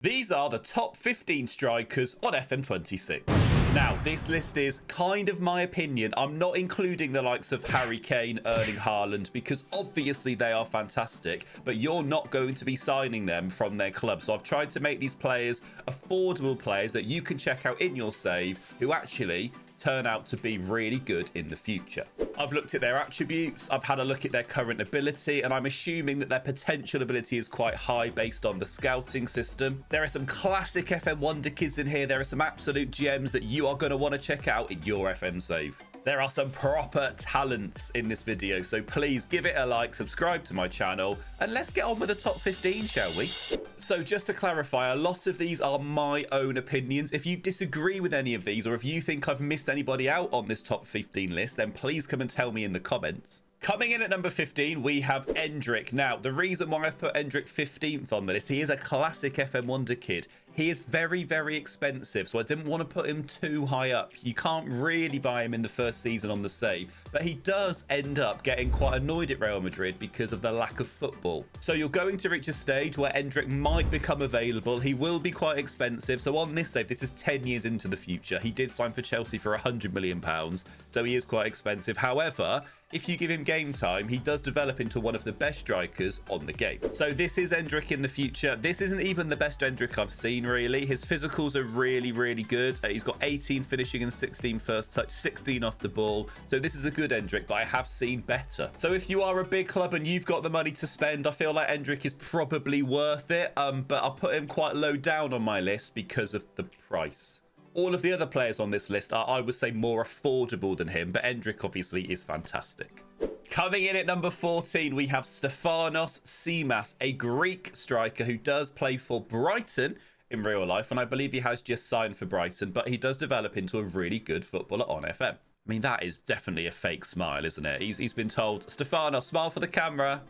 These are the top 15 strikers on FM26. Now, this list is kind of my opinion. I'm not including the likes of Harry Kane, Erling Haaland, because obviously they are fantastic, but you're not going to be signing them from their club. So I've tried to make these players affordable players that you can check out in your save, who actually turn out to be really good in the future. I've looked at their attributes, I've had a look at their current ability, and I'm assuming that their potential ability is quite high based on the scouting system. There are some classic FM wonder kids in here. There are some absolute gems that you are going to want to check out in your FM save. There are some proper talents in this video, so please give it a like, subscribe to my channel, and let's get on with the top 15, shall we? So just to clarify, a lot of these are my own opinions. If you disagree with any of these, or if you think I've missed anybody out on this top 15 list, then please come and tell me in the comments. Coming in at number 15, we have Endrick. Now, the reason why I've put Endrick 15th on the list, he is a classic FM wonder kid. He is very, very expensive, so I didn't want to put him too high up. You can't really buy him in the first season on the save, but he does end up getting quite annoyed at Real Madrid because of the lack of football. So you're going to reach a stage where Endrick might become available. He will be quite expensive. So on this save, this is 10 years into the future. He did sign for Chelsea for £100 million, so he is quite expensive. However, if you give him game time, he does develop into one of the best strikers on the game. So this is Endrick in the future. This isn't even the best Endrick I've seen, really. His physicals are really, really good. He's got 18 finishing and 16 first touch, 16 off the ball. So this is a good Endrick, but I have seen better. So if you are a big club and you've got the money to spend, I feel like Endrick is probably worth it. But I'll put him quite low down on my list because of the price. All of the other players on this list are, I would say, more affordable than him, but Endrick obviously is fantastic. Coming in at number 14, we have Stefanos Tzimas, a Greek striker who does play for Brighton in real life, and I believe he has just signed for Brighton, but he does develop into a really good footballer on FM. I mean, that is definitely a fake smile, isn't it? He's been told, Stefanos, smile for the camera.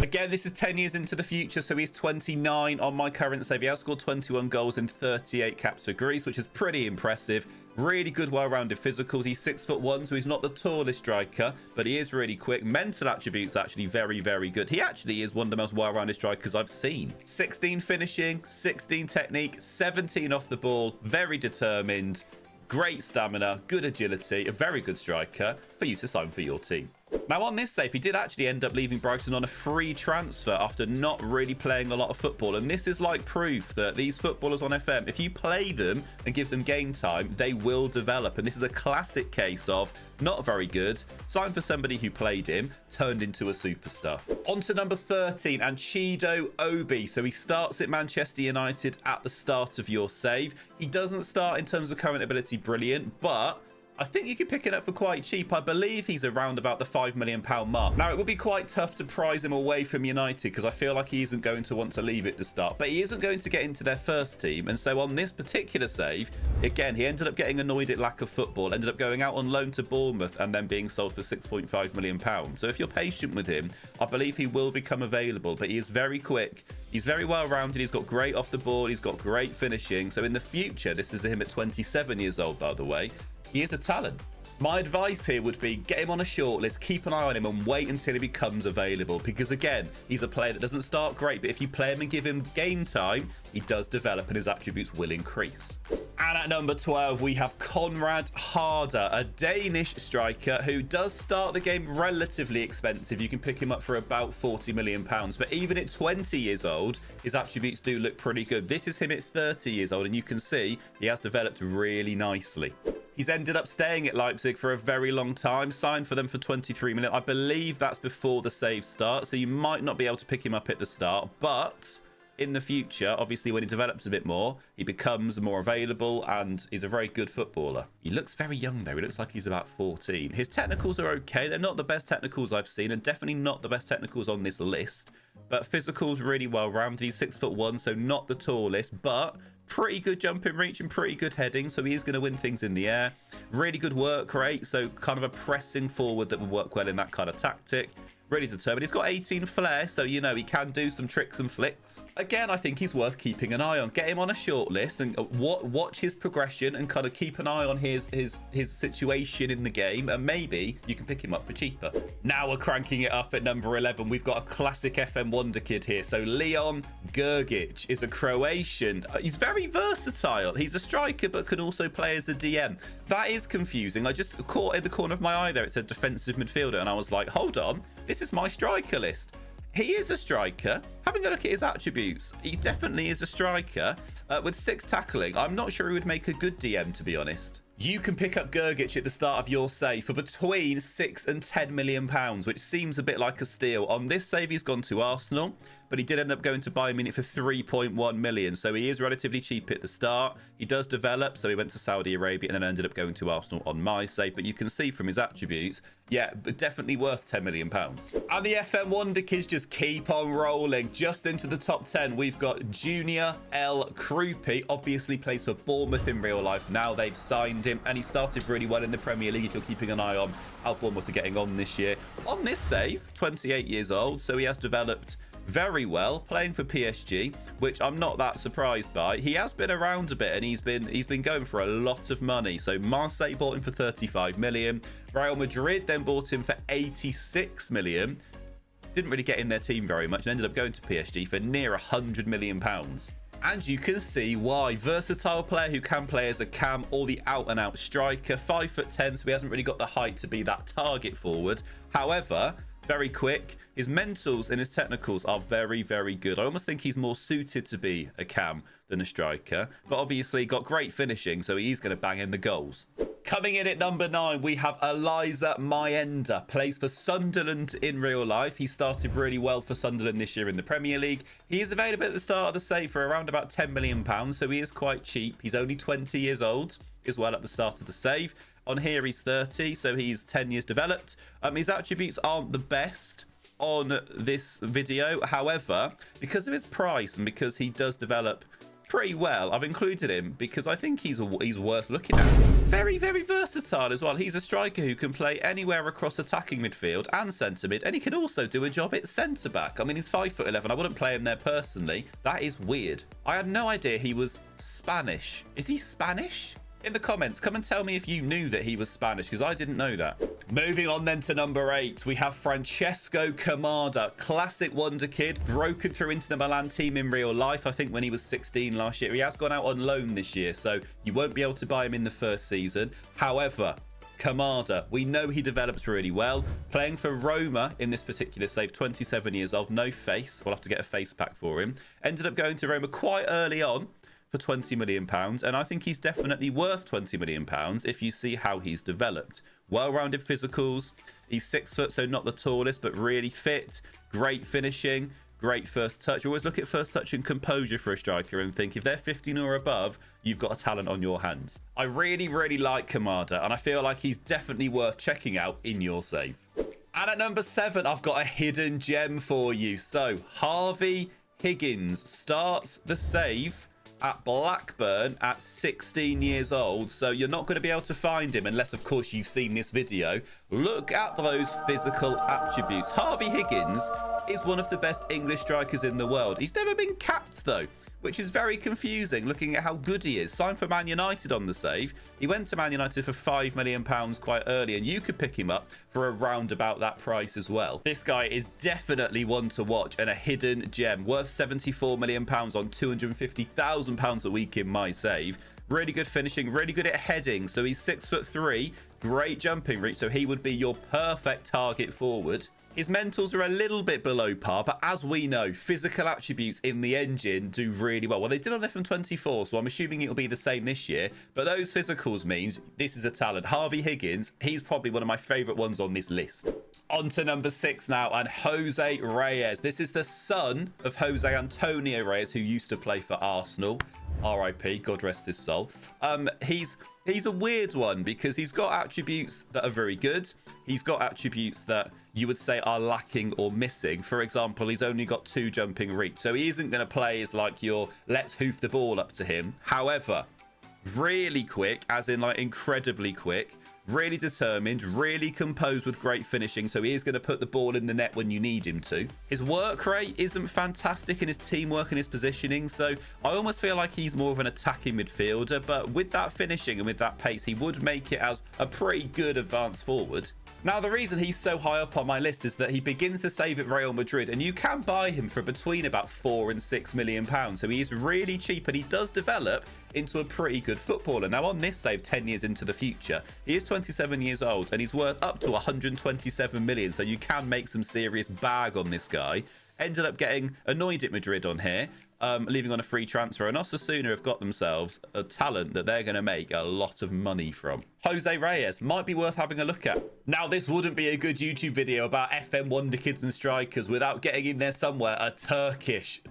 Again, this is 10 years into the future, so he's 29 on my current save. He has scored 21 goals in 38 caps for Greece, which is pretty impressive. Really good, well-rounded physicals. He's 6'1", so he's not the tallest striker, but he is really quick. Mental attributes actually very, very good. He actually is one of the most well-rounded strikers I've seen. 16 finishing, 16 technique, 17 off the ball, very determined. Great stamina, good agility, a very good striker for you to sign for your team. Now on this save, he did actually end up leaving Brighton on a free transfer after not really playing a lot of football. And this is like proof that these footballers on FM, if you play them and give them game time, they will develop. And this is a classic case of not very good, signed for somebody who played him, turned into a superstar. On to number 13, and Chido Obi. So he starts at Manchester United at the start of your save. He doesn't start in terms of current ability brilliant, but I think you could pick it up for quite cheap. I believe he's around about the £5 million mark. Now, it would be quite tough to prize him away from United because I feel like he isn't going to want to leave at the start, but he isn't going to get into their first team. And so on this particular save, again, he ended up getting annoyed at lack of football, ended up going out on loan to Bournemouth and then being sold for £6.5 million. So if you're patient with him, I believe he will become available, but he is very quick. He's very well-rounded. He's got great off the ball. He's got great finishing. So in the future, this is him at 27 years old, by the way. He is a talent. My advice here would be get him on a shortlist, keep an eye on him and wait until he becomes available. Because again, he's a player that doesn't start great, but if you play him and give him game time, he does develop and his attributes will increase. And at number 12, we have Conrad, a Danish striker who does start the game relatively expensive. You can pick him up for about £40 million. But even at 20 years old, his attributes do look pretty good. This is him at 30 years old, and you can see he has developed really nicely. He's ended up staying at Leipzig for a very long time, signed for them for 23 million. I believe that's before the save start, so you might not be able to pick him up at the start, but in the future, obviously when he develops a bit more, he becomes more available and he's a very good footballer. He looks very young though. He looks like he's about 14. His technicals are okay. They're not the best technicals I've seen and definitely not the best technicals on this list, but physical's really well rounded. He's 6'1", so not the tallest, but pretty good jumping reach and pretty good heading, so he is going to win things in the air. Really good work rate, so kind of a pressing forward that will work well in that kind of tactic. really determined. He's got 18 flair, so, you know, he can do some tricks and flicks. Again, I think he's worth keeping an eye on. Get him on a short list and watch his progression and kind of keep an eye on his situation in the game, and maybe you can pick him up for cheaper. Now we're cranking it up at number 11. We've got a classic FM wonder kid here. So Leon Grgic is a Croatian. He's very versatile. He's a striker, but can also play as a DM. That is confusing. I just caught in the corner of my eye there, it said defensive midfielder, and I was like, hold on, this is my striker list. He is a striker. Having a look at his attributes, he definitely is a striker with 6 tackling. I'm not sure he would make a good DM, to be honest. You can pick up Grgic at the start of your save for between 6 and 10 million pounds, which seems a bit like a steal. On this save, he's gone to Arsenal, but he did end up going to Bayern Munich for 3.1 million. So he is relatively cheap at the start. He does develop, so he went to Saudi Arabia and then ended up going to Arsenal on my save. But you can see from his attributes, yeah, but definitely worth 10 million pounds. And the FM Wonder Kids just keep on rolling. Just into the top 10, we've got Junior L. Kroupi, obviously plays for Bournemouth in real life. Now they've signed him, and he started really well in the Premier League if you're keeping an eye on how Bournemouth are getting on this year. On this save, 28 years old, so he has developed very well, playing for PSG, which I'm not that surprised by. He has been around a bit, and he's been going for a lot of money. So Marseille bought him for 35 million. Real Madrid then bought him for 86 million. Didn't really get in their team very much and ended up going to PSG for near 100 million pounds. And you can see why. Versatile player who can play as a cam or the out-and-out striker. 5'10", so he hasn't really got the height to be that target forward. However, very quick. His mentals and his technicals are very, very good. I almost think he's more suited to be a cam than a striker. But obviously got great finishing, so he's going to bang in the goals. Coming in at number 9, we have Eliezer Mayenda. Plays for Sunderland in real life. He started really well for Sunderland this year in the Premier League. He is available at the start of the save for around about 10 million pounds, so he is quite cheap. He's only 20 years old as well at the start of the save. On here, he's 30, so he's 10 years developed. His attributes aren't the best on this video. However, because of his price and because he does develop pretty well, I've included him because I think he's worth looking at. Very, very versatile as well. He's a striker who can play anywhere across attacking midfield and centre mid, and he can also do a job at centre back. I mean, he's 5'11". I wouldn't play him there personally. That is weird. I had no idea he was Spanish. Is he Spanish? In the comments, come and tell me if you knew that he was Spanish, because I didn't know that. Moving on then to number 8, we have Francesco Camarda. Classic wonder kid, broken through into the Milan team in real life, I think when he was 16 last year. He has gone out on loan this year, so you won't be able to buy him in the first season. However, Camarda, we know he develops really well. Playing for Roma in this particular save, 27 years old, no face. We'll have to get a face pack for him. Ended up going to Roma quite early on for 20 million pounds, and I think he's definitely worth 20 million pounds if you see how he's developed. Well-rounded physicals. He's 6 foot, so not the tallest, but really fit. Great finishing, great first touch. You always look at first touch and composure for a striker and think if they're 15 or above, you've got a talent on your hands. I really, really like Camarda, and I feel like he's definitely worth checking out in your save. And at number 7, I've got a hidden gem for you. So Harvey Higgins starts the save at Blackburn at 16 years old, so you're not going to be able to find him unless, of course, you've seen this video. Look at those physical attributes. Harvey Higgins is one of the best English strikers in the world. He's never been capped, though, which is very confusing looking at how good he is. Signed for Man United on the save. He went to Man United for £5 million quite early, and you could pick him up for around about that price as well. This guy is definitely one to watch and a hidden gem. Worth £74 million on £250,000 a week in my save. Really good finishing, really good at heading. So he's 6'3", great jumping reach, so he would be your perfect target forward. His mentals are a little bit below par, but as we know, physical attributes in the engine do really well. Well, they did on FM26, so I'm assuming it'll be the same this year. But those physicals means this is a talent. Harvey Higgins, he's probably one of my favourite ones on this list. On to number 6 now, and Jose Reyes. This is the son of Jose Antonio Reyes, who used to play for Arsenal. R.I.P. God rest his soul. He's a weird one because he's got attributes that are very good. He's got attributes that you would say are lacking or missing. For example, he's only got 2 jumping reach, so he isn't going to play as like your let's hoof the ball up to him. However, really quick, as in like incredibly quick. really determined, really composed with great finishing, so he is going to put the ball in the net when you need him to. His work rate isn't fantastic in his teamwork and his positioning, so I almost feel like he's more of an attacking midfielder, but with that finishing and with that pace, he would make it as a pretty good advanced forward. Now, the reason he's so high up on my list is that he begins to save at Real Madrid, and you can buy him for between about £4 and £6 million. So he is really cheap, and he does develop into a pretty good footballer. Now, on this save 10 years into the future, he is 27 years old, and he's worth up to 127 million. So you can make some serious bag on this guy. Ended up getting annoyed at Madrid on here, leaving on a free transfer, and Osasuna have got themselves a talent that they're going to make a lot of money from. Jose Reyes might be worth having a look at. Now, this wouldn't be a good YouTube video about FM wonder kids and strikers without getting in there somewhere a Turkish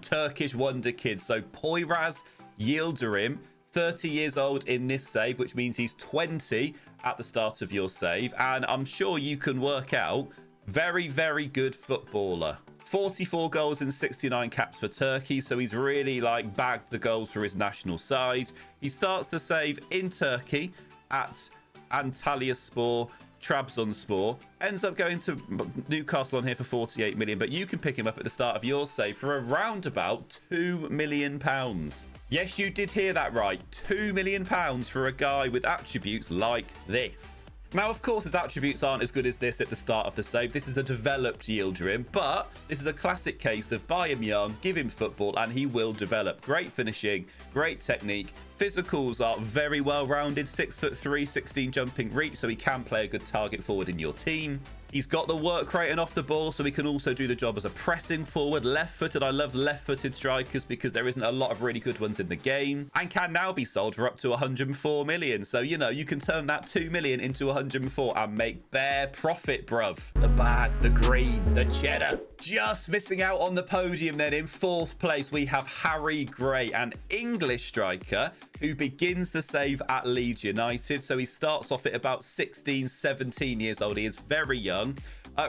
wonder kid. So Poyraz Yildirim, 30 years old in this save, which means he's 20 at the start of your save, and I'm sure you can work out very, very good footballer. 44 goals in 69 caps for Turkey, so he's really like bagged the goals for his national side. He starts the save in Turkey at Antalyaspor, Trabzonspor, ends up going to Newcastle on here for 48 million, but you can pick him up at the start of your save for around about £2 million. Yes, you did hear that right, £2 million for a guy with attributes like this. Now, of course, his attributes aren't as good as this at the start of the save. This is a developed Yildirim, but this is a classic case of buy him young, give him football, and he will develop. Great finishing, great technique. Physicals are very well rounded, 6'3", 16 jumping reach, so he can play a good target forward in your team. He's got the work rate and off the ball, so he can also do the job as a pressing forward. Left-footed, I love left-footed strikers because there isn't a lot of really good ones in the game, and can now be sold for up to 104 million. So, you know, you can turn that 2 million into 104 and make bare profit, bruv. The bag, the green, the cheddar. Just missing out on the podium then. In fourth place, we have Harry Gray, an English striker who begins the save at Leeds United. So he starts off at about 16, 17 years old. He is very young.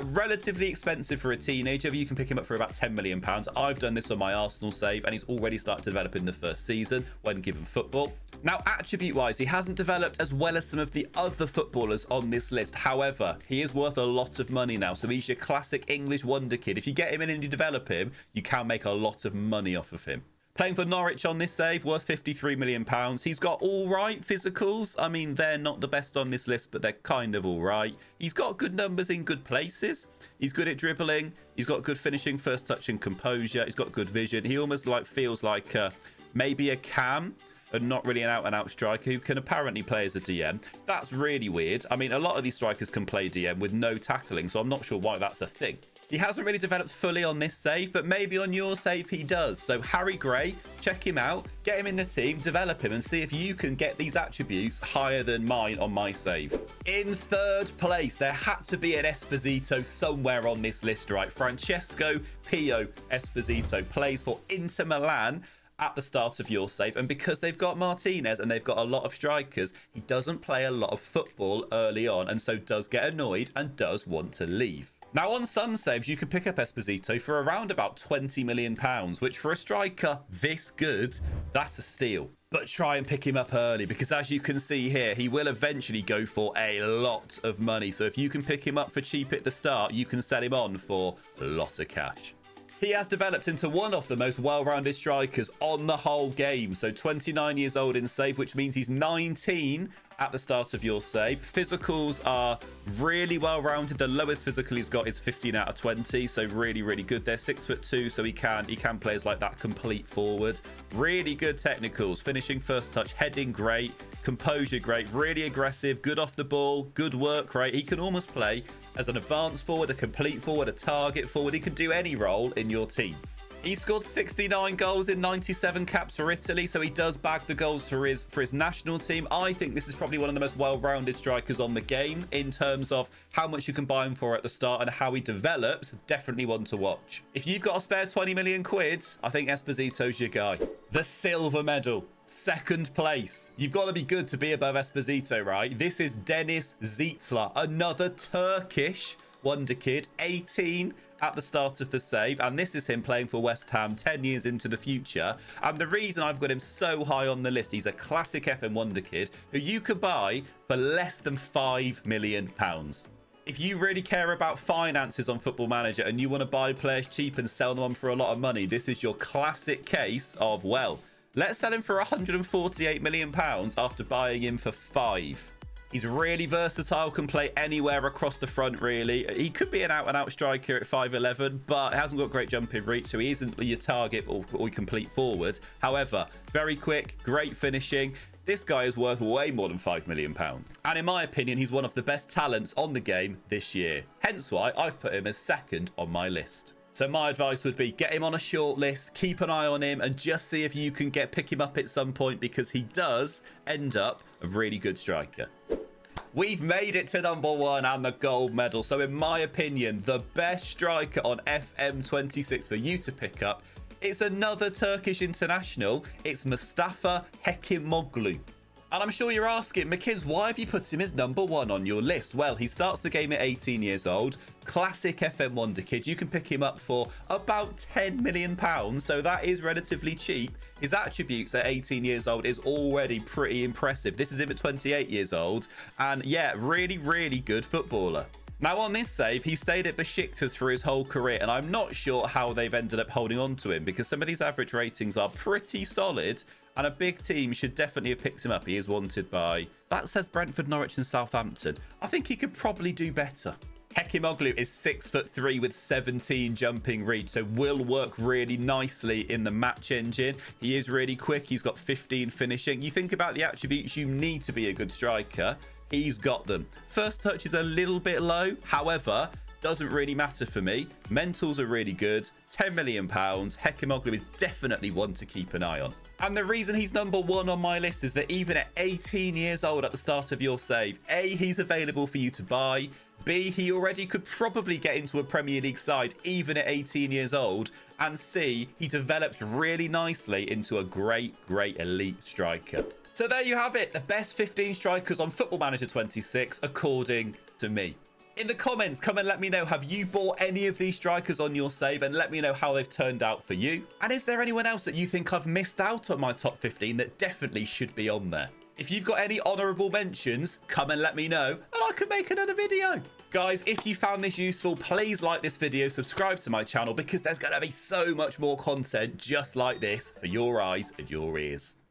Relatively expensive for a teenager, but you can pick him up for about £10 million. I've done this on my Arsenal save, and he's already started to develop in the first season when given football. Now, attribute-wise, he hasn't developed as well as some of the other footballers on this list. However, he is worth a lot of money now, so he's your classic English wonder kid. If you get him in and you develop him, you can make a lot of money off of him. Playing for Norwich on this save, worth £53 million. He's got all right physicals. I mean, they're not the best on this list, but they're kind of all right. He's got good numbers in good places. He's good at dribbling. He's got good finishing, first touch and composure. He's got good vision. He almost feels like maybe a Cam, and not really an out-and-out striker who can apparently play as a DM. That's really weird. I mean, a lot of these strikers can play DM with no tackling, so I'm not sure why that's a thing. He hasn't really developed fully on this save, but maybe on your save he does. So Harry Gray, check him out, get him in the team, develop him, and see if you can get these attributes higher than mine on my save. In third place, there had to be an Esposito somewhere on this list, right? Francesco Pio Esposito plays for Inter Milan at the start of your save, and because they've got Martinez and they've got a lot of strikers, he doesn't play a lot of football early on, and so does get annoyed and does want to leave. Now, on some saves, you can pick up Esposito for around about £20 million, which for a striker this good, that's a steal. But try and pick him up early, because as you can see here, he will eventually go for a lot of money. So if you can pick him up for cheap at the start, you can sell him on for a lot of cash. He has developed into one of the most well-rounded strikers on the whole game. So 29 years old in save, which means he's 19 at the start of your save. Physicals are really well-rounded. The lowest physical he's got is 15 out of 20, so really, really good. They're 6'2", so he can play as like that complete forward. Really good technicals, finishing, first touch, heading great, composure great, really aggressive, good off the ball, good work rate. He can almost play as an advanced forward, a complete forward, a target forward. He can do any role in your team. He scored 69 goals in 97 caps for Italy, so he does bag the goals for his national team. I think this is probably one of the most well-rounded strikers on the game in terms of how much you can buy him for at the start and how he develops. Definitely one to watch. If you've got a spare 20 million quid, I think Esposito's your guy. The silver medal. Second place. You've got to be good to be above Esposito, right? This is Deniz Zeitler, another Turkish wonder kid, 18 at the start of the save, and this is him playing for West Ham 10 years into the future. And the reason I've got him so high on the list, he's a classic FM wonder kid who you could buy for less than £5 million. If you really care about finances on Football Manager and you want to buy players cheap and sell them on for a lot of money, this is your classic case of, well, let's sell him for £148 million after buying him for 5. He's really versatile, can play anywhere across the front, really. He could be an out-and-out striker at 5'11", but hasn't got great jumping reach, so he isn't your target or complete forward. However, very quick, great finishing. This guy is worth way more than £5 million. And in my opinion, he's one of the best talents on the game this year. Hence why I've put him as second on my list. So my advice would be get him on a short list, keep an eye on him, and just see if you can pick him up at some point, because he does end up a really good striker. We've made it to number 1 and the gold medal. So in my opinion, the best striker on FM26 for you to pick up, it's another Turkish international. It's Mustafa Hekimoglu. And I'm sure you're asking, Mckins, why have you put him as number 1 on your list? Well, he starts the game at 18 years old. Classic FM wonder kid. You can pick him up for about £10 million, so that is relatively cheap. His attributes at 18 years old is already pretty impressive. This is him at 28 years old. And yeah, really, really good footballer. Now, on this save, he stayed at Besiktas for his whole career, and I'm not sure how they've ended up holding on to him, because some of these average ratings are pretty solid, and a big team should definitely have picked him up. He is wanted by, that says Brentford, Norwich and Southampton. I think he could probably do better. Hekimoglu is 6'3" with 17 jumping reach, so will work really nicely in the match engine. He is really quick. He's got 15 finishing. You think about the attributes you need to be a good striker. He's got them. First touch is a little bit low. However, doesn't really matter for me. Mentals are really good. £10 million. Hekimoglu is definitely one to keep an eye on. And the reason he's number 1 on my list is that even at 18 years old at the start of your save, A, he's available for you to buy. B, he already could probably get into a Premier League side even at 18 years old. And C, he develops really nicely into a great elite striker. So there you have it, the best 15 strikers on Football Manager 26, according to me. In the comments, come and let me know, have you bought any of these strikers on your save, and let me know how they've turned out for you. And is there anyone else that you think I've missed out on my top 15 that definitely should be on there? If you've got any honourable mentions, come and let me know, and I could make another video. Guys, if you found this useful, please like this video, subscribe to my channel, because there's going to be so much more content just like this for your eyes and your ears.